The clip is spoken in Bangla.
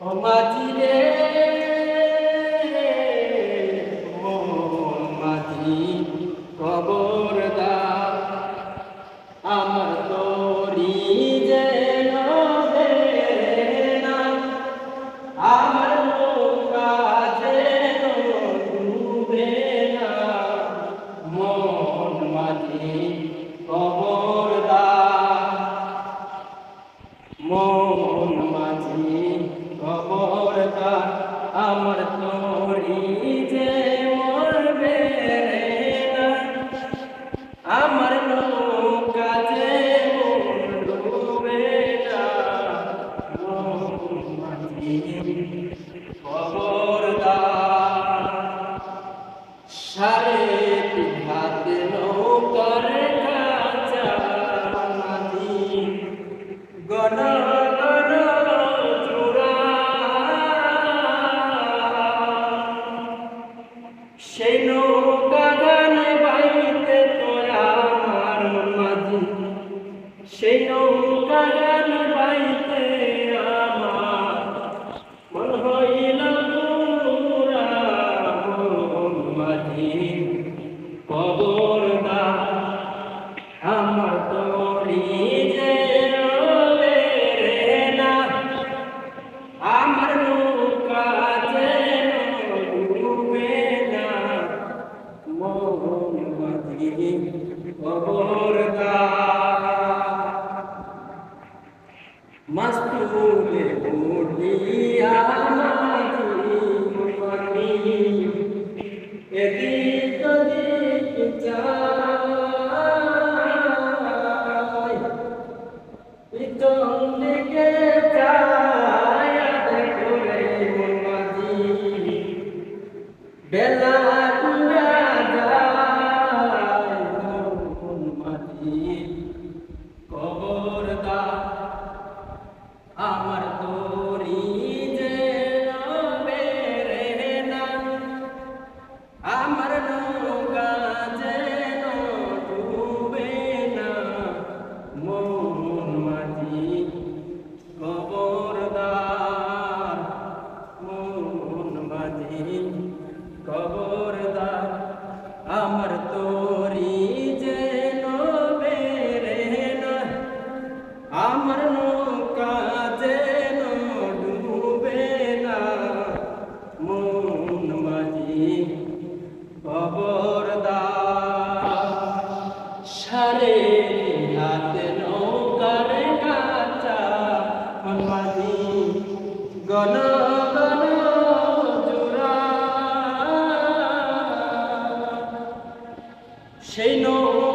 ও মাঝি রে, ও মাঝি খবরদার, আমার তরি যেন দেবে না, আমার নৌকা যেন ডুবে না। মন মাঝি খবরদার, মন মাঝি খবরদার, আমার তরি যে মরবে না, আমার নৌকা যে ডুবে না। মন মাঝি খবরদার, সাড়ে তিন হাত নৌকার কাঁচা মাঝি গণ গণ চূড়া, সেই নৌকা গান বাইতে তোরা আমার মাঝি, সেই নৌকা গান বাইতে আমার মন হইল পুরা। মন মাঝি খবরদার, আমার তরি যে রবে না, আমার নৌকা যেন ডুবে না। মন মাঝি খবরদার, মাস্তুলে উঠিয়া মাঝি এদিক ওদিক যায়, পিছন দিকে চায়া দেখো রে মন মাঝি, বেলা ডুবা যায়। মন মাঝি খবরদার, আমার তরি যে রবে না, আমার নৌকা যেন ডুবে না। মন মাঝি খবরদার, মন মাঝি খবরদার, আমার তরি যেন বেরে না, আমার নৌকা যেন ডুবে না। মন মাঝি খবরদার, সাড়ে হাত নৌকার কাঁচা মাঝি গণ গণ জোড়া, সেই নৌকা